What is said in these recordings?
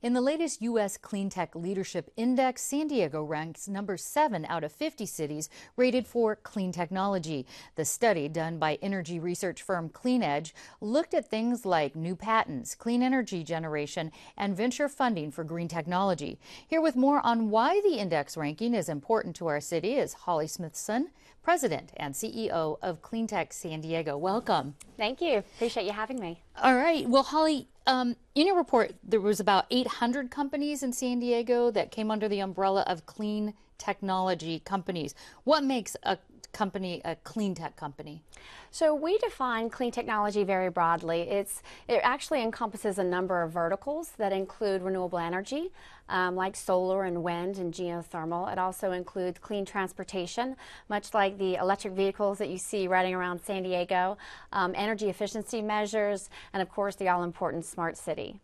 In the latest U.S. Clean Tech Leadership Index, San Diego ranks number 7 out of 50 cities rated for clean technology. The study, done by energy research firm CleanEdge, looked at things like new patents, clean energy generation, and venture funding for green technology. Here with more on why the index ranking is important to our city is Holly Smithson, President and CEO of Clean Tech San Diego. Welcome. Thank you. Appreciate you having me. All right. Well, Holly, in your report, there was about 800 companies in San Diego that came under the umbrella of clean technology companies. What makes a company a clean tech company? So we define clean technology very broadly. It actually encompasses a number of verticals that include renewable energy, like solar and wind and geothermal. It also includes clean transportation, much like the electric vehicles that you see riding around San Diego, energy efficiency measures, and of course the all-important smart city.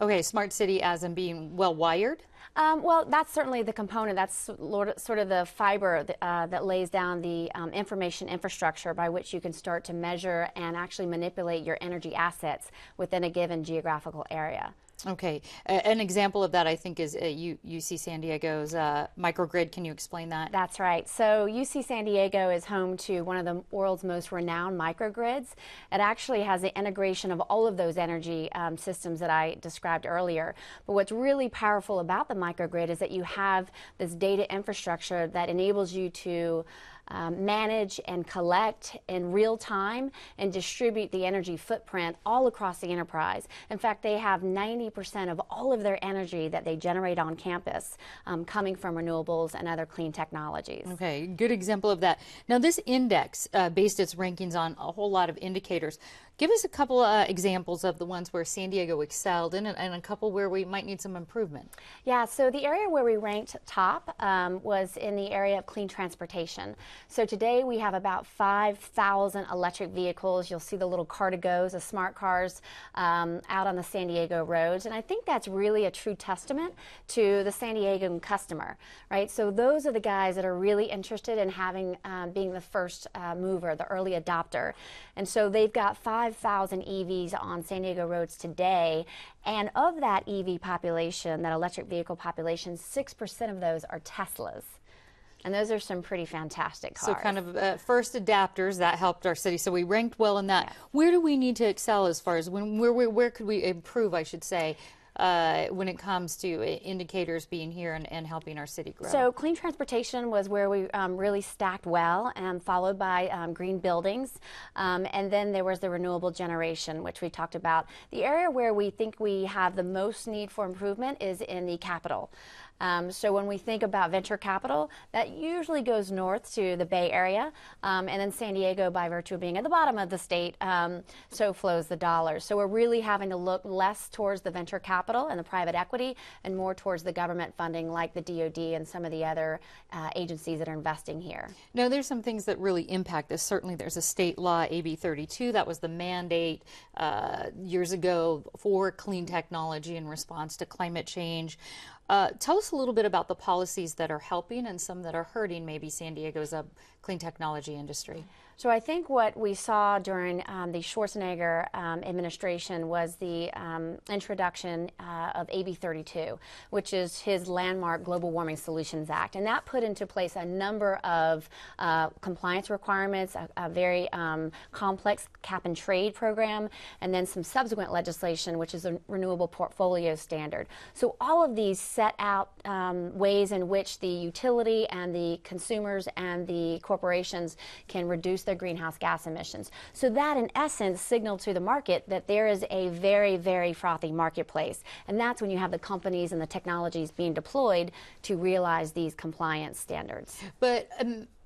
Okay, smart city as in being well wired? Well, that's certainly the component. That's sort of the fiber that lays down the information infrastructure by which you can start to measure and actually manipulate your energy assets within a given geographical area. Okay, an example of that I think is UC San Diego's microgrid. Can you explain that? That's right. So UC San Diego is home to one of the world's most renowned microgrids. It actually has the integration of all of those energy systems that I described earlier. But what's really powerful about the microgrid is that you have this data infrastructure that enables you to manage and collect in real time and distribute the energy footprint all across the enterprise. In fact, they have 90% of all of their energy that they generate on campus coming from renewables and other clean technologies. Okay, good example of that. Now, this index based its rankings on a whole lot of indicators. Give us a couple examples of the ones where San Diego excelled in and a couple where we might need some improvement. Yeah, so the area where we ranked top was in the area of clean transportation. So today we have about 5,000 electric vehicles. You'll see the little car-to-goes, the smart cars out on the San Diego roads. And I think that's really a true testament to the San Diegan customer, right? So those are the guys that are really interested in having being the first mover, the early adopter. And so they've got 5,000 EVs on San Diego roads today. And of that EV population, that electric vehicle population, 6% of those are Teslas. And those are some pretty fantastic cars. So kind of first adapters, that helped our city. So we ranked well in that. Yeah. Where do we need to excel as far as where could we improve, I should say, when it comes to indicators being here and helping our city grow? So clean transportation was where we really stacked well, followed by green buildings. And then there was the renewable generation, which we talked about. The area where we think we have the most need for improvement is in the capital. So when we think about venture capital, that usually goes north to the Bay Area, and then San Diego, by virtue of being at the bottom of the state, so flows the dollars. So we're really having to look less towards the venture capital and the private equity and more towards the government funding like the DOD and some of the other agencies that are investing here. Now, there's some things that really impact this. Certainly there's a state law, AB 32, that was the mandate years ago for clean technology in response to climate change. Tell us a little bit about the policies that are helping and some that are hurting maybe San Diego's clean technology industry. So I think what we saw during the Schwarzenegger administration was the introduction of AB 32, which is his landmark Global Warming Solutions Act. And that put into place a number of compliance requirements, a very complex cap and trade program, and then some subsequent legislation, which is a renewable portfolio standard. So all of these set out ways in which the utility and the consumers and the corporations can reduce their greenhouse gas emissions. So that, in essence, signaled to the market that there is a very, very frothy marketplace. And that's when you have the companies and the technologies being deployed to realize these compliance standards. But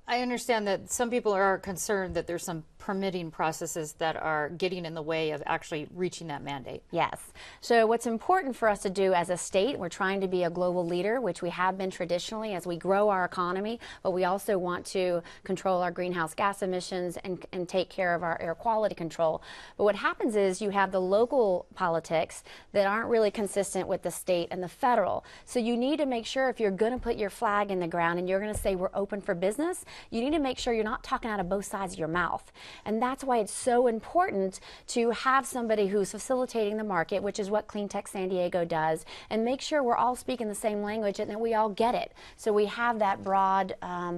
I understand that some people are concerned that there's some permitting processes that are getting in the way of actually reaching that mandate. Yes. So what's important for us to do as a state, we're trying to be a global leader, which we have been traditionally as we grow our economy, but we also want to control our greenhouse gas emissions and take care of our air quality control. But what happens is you have the local politics that aren't really consistent with the state and the federal. So you need to make sure if you're going to put your flag in the ground and you're going to say we're open for business, you need to make sure you're not talking out of both sides of your mouth. And that's why it's so important to have somebody who's facilitating the market, which is what Clean Tech San Diego does, and make sure we're all speaking the same language and that we all get it. So we have that broad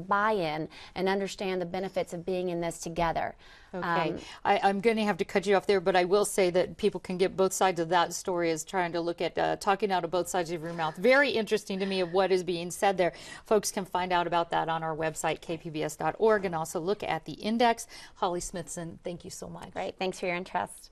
buy-in and understand the benefits of being in this together. Okay, I'm going to have to cut you off there, but I will say that people can get both sides of that story as trying to look at talking out of both sides of your mouth. Very interesting to me of what is being said there. Folks can find out about that on our website, kpbs.org, and also look at the index. Holly Smithson, thank you so much. Great, thanks for your interest.